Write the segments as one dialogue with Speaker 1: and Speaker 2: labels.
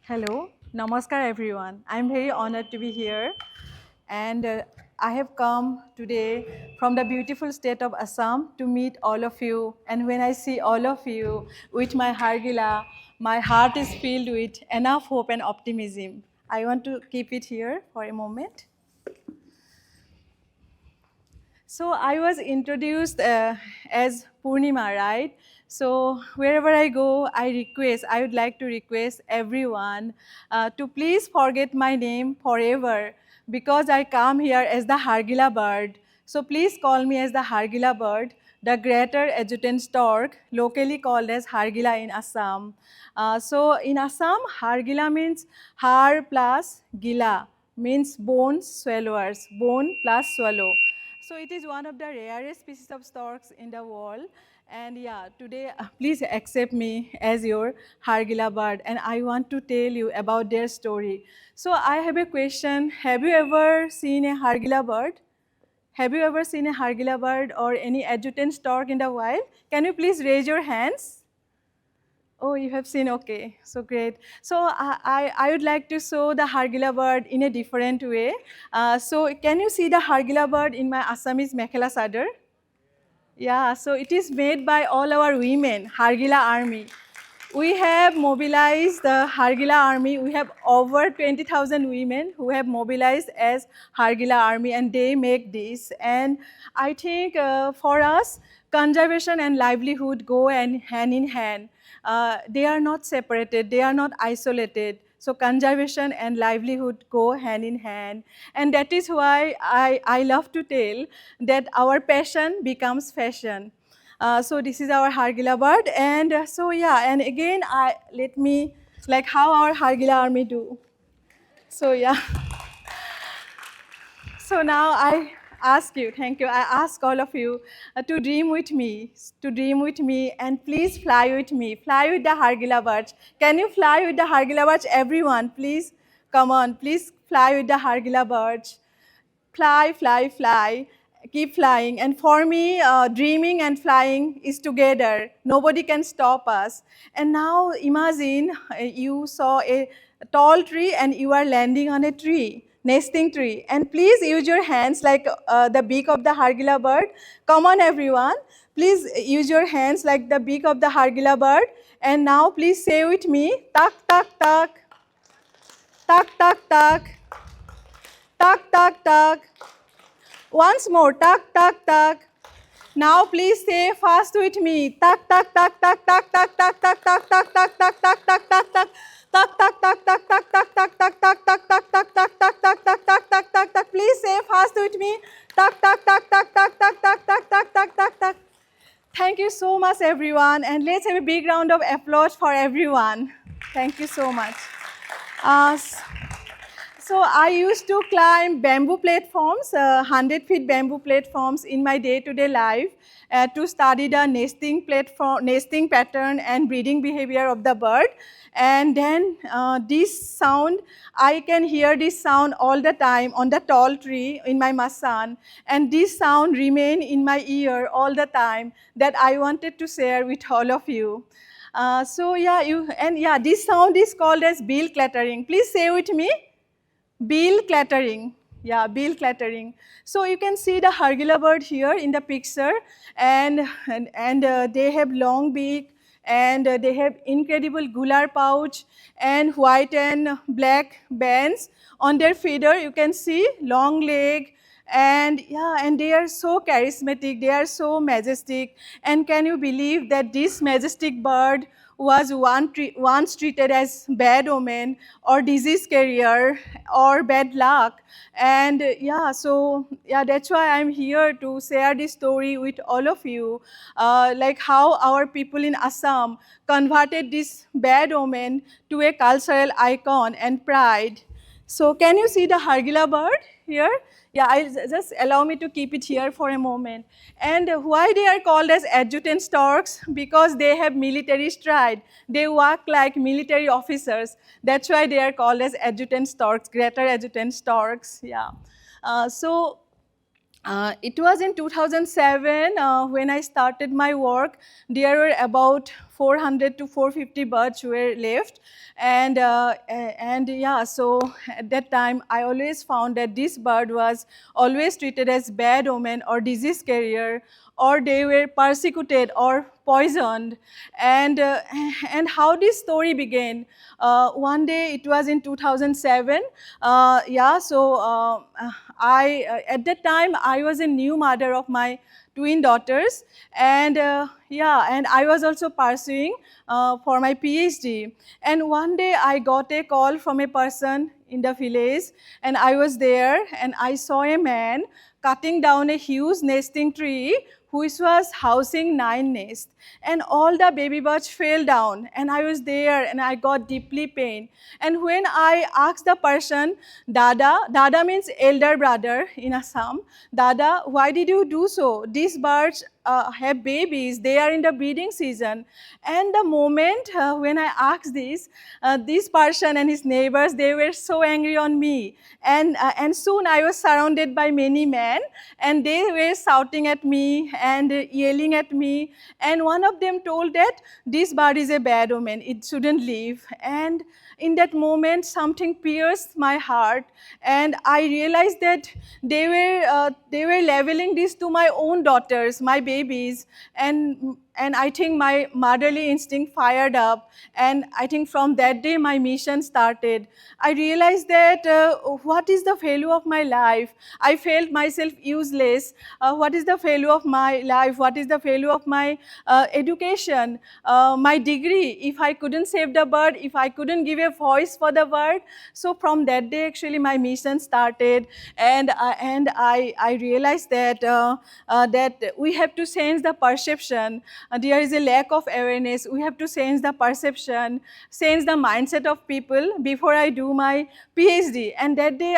Speaker 1: Hello, Namaskar everyone. I'm very honored to be here and I have come today from the beautiful state of Assam to meet all of you. And when I see all of you with my Hargila, my heart is filled with enough hope and optimism. I want to keep it here for a moment. So I was introduced as Purnima, right? So wherever I go, I would like to request everyone to please forget my name forever because I come here as the Hargila bird. So please call me as the Hargila bird, the greater adjutant stork, locally called as Hargila in Assam. So in Assam, Hargila means har plus gila, means bone swallowers, bone plus swallow. So it is one of the rarest species of storks in the world. And yeah, today please accept me as your Hargila bird and I want to tell you about their story. So I have a question. Have you ever seen a Hargila bird? Have you ever seen a Hargila bird or any adjutant stork in the wild? Can you please raise your hands? Oh, you have seen, okay, so great. So I would like to show the Hargila bird in a different way. So can you see the Hargila bird in my Assamese Mekhela Sadar? Yeah, so it is made by all our women, Hargila Army. We have mobilized the Hargila Army. We have over 20,000 women who have mobilized as Hargila Army and they make this. And I think for us, conservation and livelihood go hand in hand. They are not separated, they are not isolated. So conservation and livelihood go hand in hand. And that is why I love to tell that our passion becomes fashion. So this is our Hargila bird. And so yeah, and again, let me, like how our Hargila army do. So yeah. So now I ask you, thank you, I ask all of you to dream with me and please fly with me, fly with the Hargila birds. Can you fly with the Hargila birds, everyone, please? Come on, please fly with the Hargila birds. Fly, fly, fly, keep flying. And for me, dreaming and flying is together. Nobody can stop us. And now imagine you saw a tall tree and you are landing on a tree, nesting tree. And please use your hands like the beak of the Hargila bird. Come on, everyone. Please use your hands like the beak of the Hargila bird. And now please say with me, tak, tak, tak, tak, tak, tak, tak, tak, tak. Once more, tak, tak, tak. Now please say fast with me. Tak, tak, tak, tak, tak, tak, tak, tak, tak, tak, tak, tak, tak, tak, tak, tak. Tak, tak, tak, tak, tak, tak, tak, tak, tak, tak, tak, tak, tak, tak, tak, tak, tak, tak, tak, tak. Please say fast with me. Tak, tak, tak, tak, tak, tak, tak, tak, tak, tak, tak, tak. Thank you so much, everyone, and let's have a big round of applause for everyone. Thank you so much. Uh, so I used to climb bamboo platforms, 100 feet bamboo platforms in my day-to-day life to study the nesting pattern and breeding behavior of the bird. And then this sound, I can hear this sound all the time on the tall tree in my masan. And this sound remain in my ear all the time that I wanted to share with all of you. So yeah, this sound is called as bill clattering. Please say with me. Bill clattering. Yeah, bill clattering. So you can see the Hargila bird here in the picture, and they have long beak, and they have incredible gular pouch and white and black bands on their feeder. You can see long leg, and yeah, and they are so charismatic, they are so majestic. And can you believe that this majestic bird was once treated as bad omen or disease carrier or bad luck? And yeah, so yeah, that's why I'm here to share this story with all of you, like how our people in Assam converted this bad omen to a cultural icon and pride. So can you see the Hargila bird here? Yeah, just allow me to keep it here for a moment. And why they are called as adjutant storks? Because they have military stride. They walk like military officers. That's why they are called as adjutant storks, greater adjutant storks. Yeah. So It was in 2007 when I started my work. There were about 400 to 450 birds were left, and yeah. So at that time, I always found that this bird was always treated as bad omen or disease carrier, or they were persecuted or poisoned. And how this story began. One day, it was in 2007. Yeah. So I at that time I was a new mother of my twin daughters, and yeah, and I was also pursuing for my PhD. And one day I got a call from a person in the village, and I was there, and I saw a man cutting down a huge nesting tree which was housing 9 nests, and all the baby birds fell down, and I was there, and I got deeply pain. And when I asked the person, Dada means elder brother in Assam, Dada, why did you do so? These birds have babies, they are in the breeding season. And the moment when I asked this person and his neighbors, they were so angry on me. And soon I was surrounded by many men, and they were shouting at me and yelling at me. And one of them told that this bird is a bad omen, it shouldn't live. And in that moment, something pierced my heart, and I realized that they were leveling this to my own daughters, my babies, and I think my motherly instinct fired up, and I think from that day my mission started. I realized that what is the value of my life? I felt myself useless. What is the value of my life? What is the value of my education, my degree, if I couldn't save the bird, if I couldn't give a voice for the bird? So from that day, actually, my mission started, and I realized that that we have to change the perception. There is a lack of awareness. We have to change the perception, change the mindset of people before I do my PhD. And that day,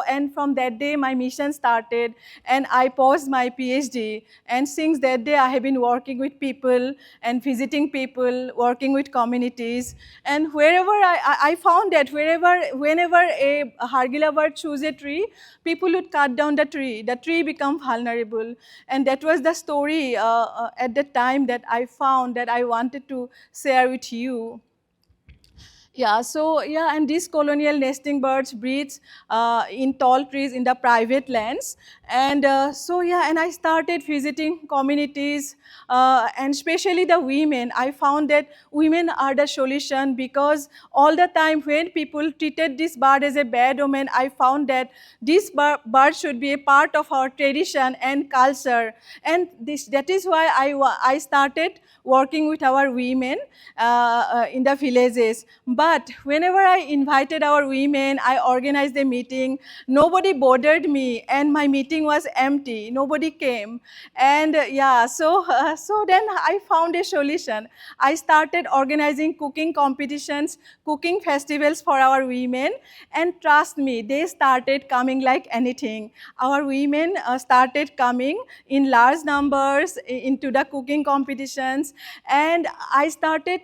Speaker 1: and from that day, my mission started, and I paused my PhD. And since that day, I have been working with people and visiting people, working with communities. And wherever I found that whenever a Hargila bird choose a tree, people would cut down the tree become vulnerable. And that was the story at the time that I found that I wanted to share with you. Yeah, so yeah, and these colonial nesting birds breeds in tall trees in the private lands. And so yeah, and I started visiting communities, and especially the women. I found that women are the solution, because all the time when people treated this bird as a bad omen, I found that this bird should be a part of our tradition and culture. And that is why I started working with our women in the villages. But whenever I invited our women, I organized a meeting, nobody bothered me, and my meeting was empty, nobody came. And yeah, so then I found a solution. I started organizing cooking competitions, cooking festivals for our women, and trust me, they started coming like anything. Our women started coming in large numbers into the cooking competitions, and I started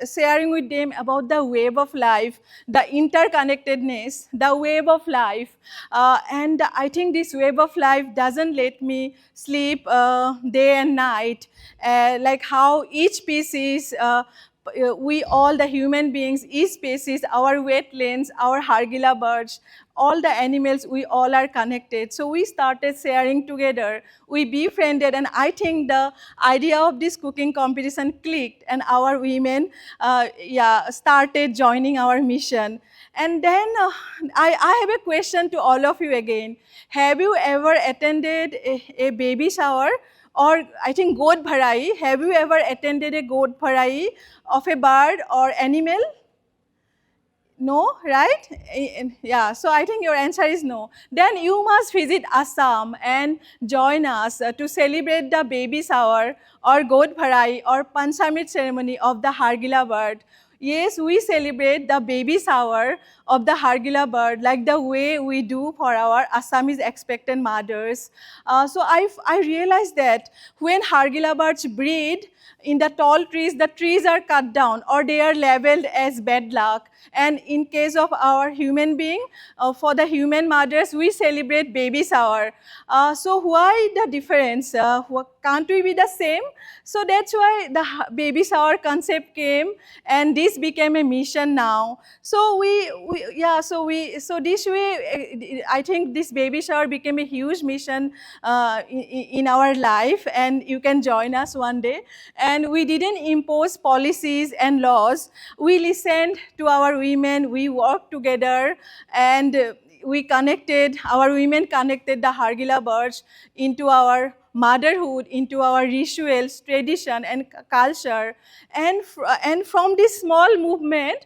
Speaker 1: sharing with them about the web of life, the interconnectedness, the web of life. And I think this web of life doesn't let me sleep day and night, like how each species, we all the human beings, each species, our wetlands, our Hargila birds, all the animals, we all are connected. So we started sharing together, we befriended, and I think the idea of this cooking competition clicked, and our women yeah, started joining our mission. And then I have a question to all of you again. Have you ever attended a baby shower? Or I think goat bharai. Have you ever attended a goat bharai of a bird or animal? No, right? Yeah, so I think your answer is no. Then you must visit Assam and join us to celebrate the baby shower or goat bharai or Panchamrit ceremony of the Hargila bird. Yes, we celebrate the baby shower of the Hargila bird like the way we do for our Assamese expectant mothers. So I realized that when Hargila birds breed in the tall trees, the trees are cut down or they are labeled as bad luck. And in case of our human being, for the human mothers, we celebrate baby shower. So why the difference? Can't we be the same? So that's why the baby shower concept came, and this became a mission now. So this way, I think this baby shower became a huge mission in our life, and you can join us one day. And we didn't impose policies and laws. We listened to our women, we worked together, and our women connected the Hargila birds into our motherhood, into our rituals, tradition, and culture. And from this small movement,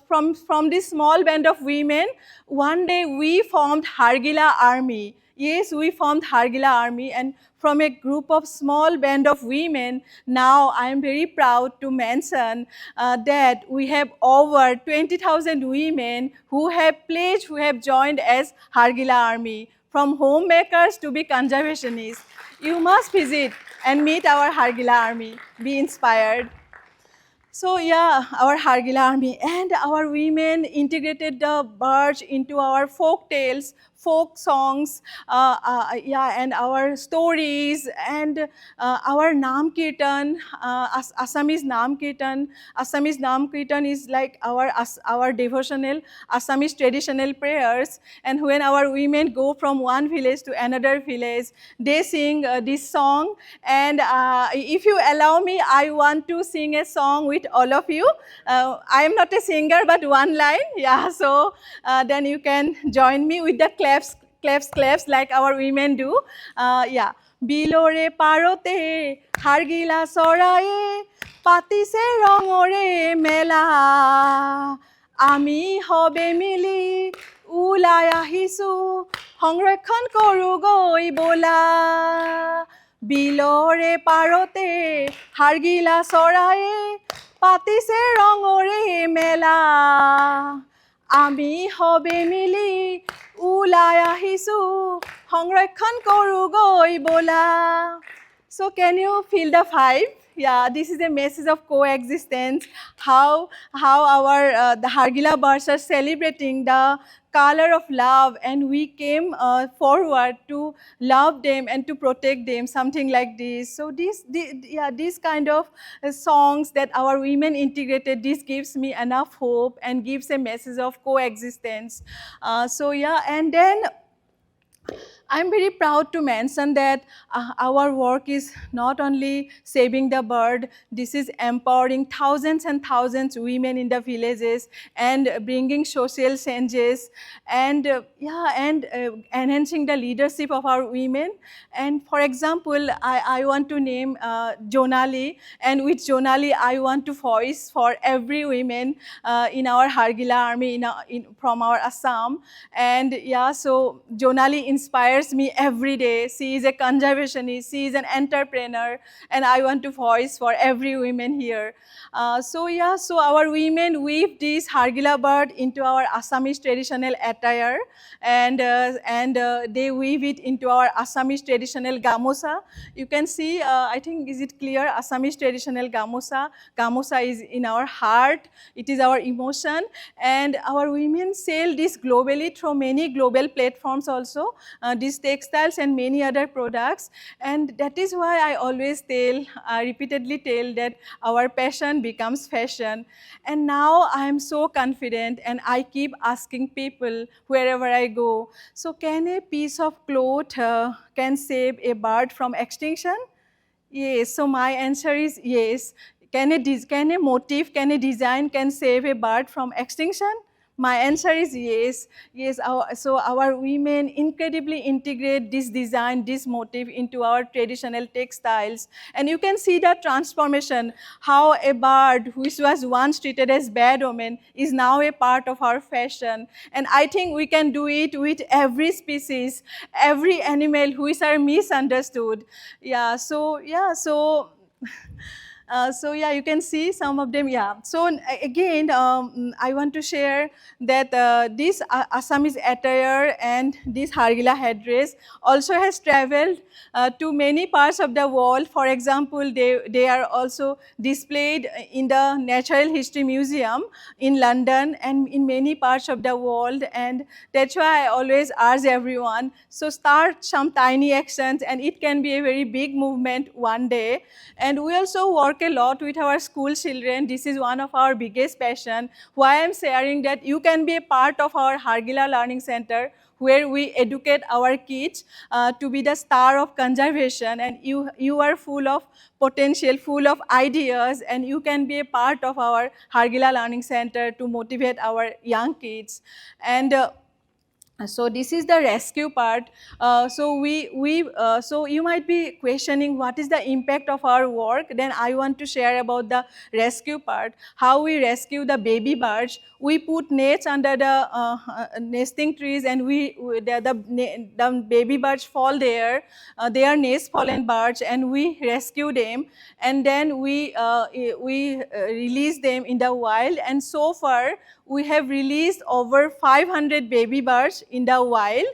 Speaker 1: from this small band of women, one day we formed Hargila Army. Yes, we formed Hargila Army, and from a group of small band of women, now I am very proud to mention that we have over 20,000 women who have pledged, who have joined as Hargila Army, from homemakers to be conservationists. You must visit and meet our Hargila Army. Be inspired. So yeah, our Hargila Army and our women integrated the birds into our folk tales, folk songs, and our stories, and our Nam Kirtan, Assamese Nam Kirtan. Assamese Nam Kirtan is like our devotional Assamese traditional prayers. And when our women go from one village to another village, they sing this song. And if you allow me, I want to sing a song with all of you. I am not a singer, but one line. Yeah, so then you can join me with the claps, claps, claps like our women do. Yeah. Bilore parote, hargila soraye, patise rongore mela. Ami hobe mili, ulai ahisu, সংৰক্ষণ কৰো গৈ বোলা বিলৰে পাৰতে হাৰগিলা চৰায়ে পাতিছে ৰঙৰে মেলা আমি হবে মিলি ওলাই আহিছো সংৰক্ষণ কৰো গৈ বোলা. So can you feel the vibe? Yeah, this is a message of coexistence. How our the Hargila birds are celebrating the color of love, and we came forward to love them and to protect them, something like this. So these kind of songs that our women integrated, this gives me enough hope and gives a message of coexistence. And then I'm very proud to mention that our work is not only saving the bird, this is empowering thousands and thousands of women in the villages and bringing social changes and enhancing the leadership of our women. And for example, I want to name Jonali, and with Jonali, I want to voice for every woman in our Hargila Army from our Assam. And yeah, so Jonali inspires me every day. She is a conservationist, she is an entrepreneur, and I want to voice for every woman here. So our women weave this Hargila bird into our Assamese traditional attire, and they weave it into our Assamese traditional gamusa. You can see, I think, is it clear? Assamese traditional gamusa. Gamusa is in our heart. It is our emotion, and our women sell this globally through many global platforms also. These textiles and many other products, and that is why I always repeatedly tell that our passion becomes fashion. And now I am so confident, and I keep asking people wherever I go, so can a piece of cloth can save a bird from extinction? Yes, so my answer is yes. Can a motif, can a design can save a bird from extinction? My answer is yes. Yes, so our women incredibly integrate this design, this motif into our traditional textiles. And you can see the transformation, how a bird which was once treated as bad omen is now a part of our fashion. And I think we can do it with every species, every animal which are misunderstood. So So yeah, you can see some of them. Yeah. So again, I want to share that this Assamese attire and this Hargila headdress also has traveled to many parts of the world. For example, they are also displayed in the Natural History Museum in London and in many parts of the world. And that's why I always urge everyone, so start some tiny actions and it can be a very big movement one day. And we also work a lot with our school children. This is one of our biggest passion. Why I'm sharing that you can be a part of our Hargila Learning Center, where we educate our kids to be the star of conservation, and you are full of potential, full of ideas, and you can be a part of our Hargila Learning Center to motivate our young kids. And so this is the rescue part. So you might be questioning what is the impact of our work. Then I want to share about the rescue part, how we rescue the baby birds. We put nets under the nesting trees, and the baby birds fall there. They are nest fallen birds, and we rescue them, and then we release them in the wild. And so far we have released over 500 baby birds in the wild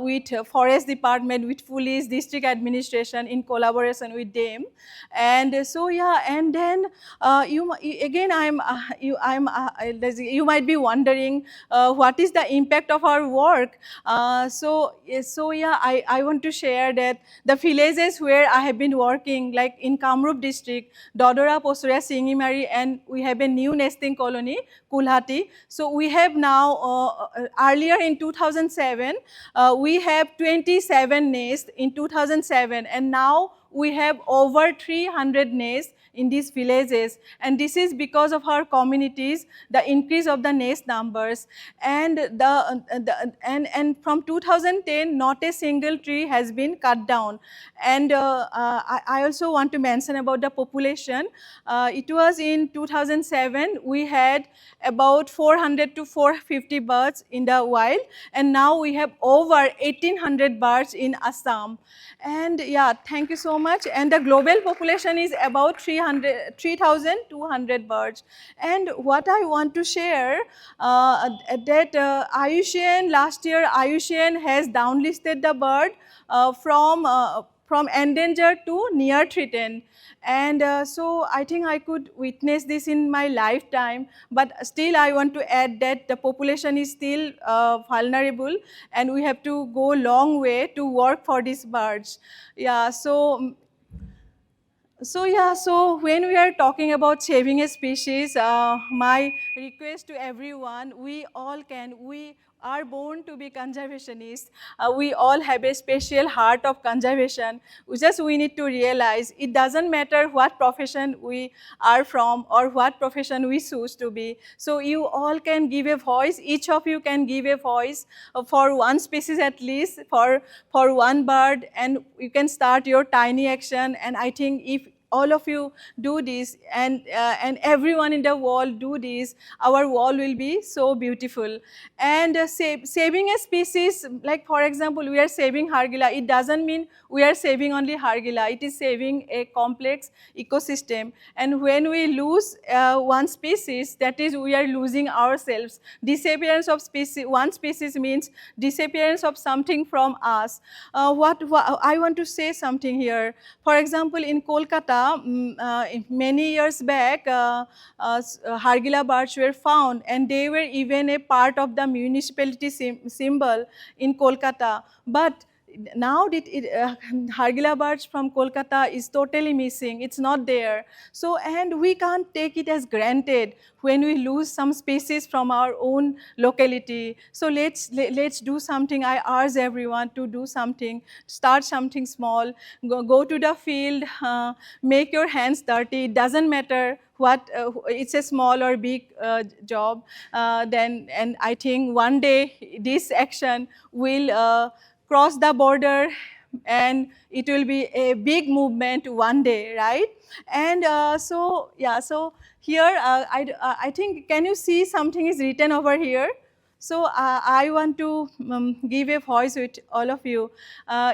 Speaker 1: with forest department, with police, district administration in collaboration with them. And so yeah, and then again you might be wondering what is the impact of our work. So yeah, I want to share that the villages where I have been working, like in Kamrup district, Dodora, Posura, Singimari, and we have a new nesting colony, Kulhati. So we have now, earlier in 2007, we have 27 nests in 2007, and now we have over 300 nests in these villages. And this is because of our communities, the increase of the nest numbers. And and from 2010, not a single tree has been cut down. And I also want to mention about the population. It was in 2007, we had about 400 to 450 birds in the wild, and now we have over 1800 birds in Assam. And yeah, thank you so much. And the global population is about 3,200 birds. And what I want to share, that IUCN, last year IUCN has downlisted the bird from endangered to near threatened. And so I think I could witness this in my lifetime, but still I want to add that the population is still vulnerable, and we have to go long way to work for these birds. Yeah, so when we are talking about saving a species, my request to everyone, we are born to be conservationists. We all have a special heart of conservation. We need to realize it doesn't matter what profession we are from or what profession we choose to be. So you all can give a voice. Each of you can give a voice for one species at least, for one bird, and you can start your tiny action. And I think if all of you do this, and everyone in the world do this, our world will be so beautiful. And saving a species, like for example, we are saving Hargila, it doesn't mean we are saving only Hargila, it is saving a complex ecosystem. And when we lose one species, that is, we are losing ourselves. Disappearance of one species means disappearance of something from us. What I want to say something here. For example, in Kolkata, many years back, Hargila birds were found, and they were even a part of the municipality symbol in Kolkata. But now Hargila birds from Kolkata is totally missing. It's not there. So, and we can't take it as granted when we lose some species from our own locality. So let's do something. I urge everyone to do something. Start something small. Go to the field. Make your hands dirty. It doesn't matter what it's a small or big job. And I think one day this action will cross the border, and it will be a big movement one day, right? And so here I think, can you see something is written over here? So I want to give a voice with all of you.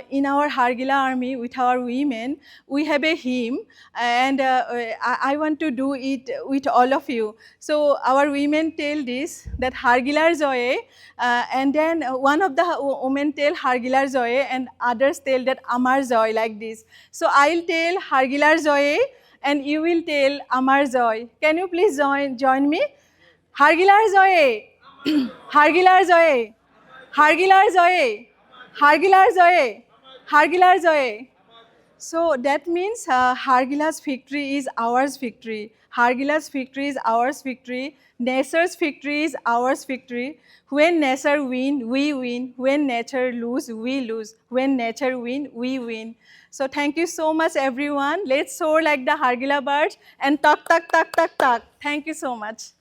Speaker 1: In our Hargila army, with our women, we have a hymn, and I want to do it with all of you. So our women tell this, that Hargilar Joye, and then one of the women tell Hargilar Joye, and others tell that Amar Joy, like this. So I'll tell Hargilar Joye, and you will tell Amar Joy. Can you please join me? Hargilar Joye. Hargilar Joye, Hargilar Joye, Hargilar Joye, Hargilar Joye. So that means Hargila's victory is ours victory. Hargila's victory is ours victory. Nacer's victory is ours victory. When nature win, we win. When nature lose, we lose. When nature win, we win. So thank you so much, everyone. Let's soar like the Hargila birds and talk, talk, talk, talk, talk. Thank you so much.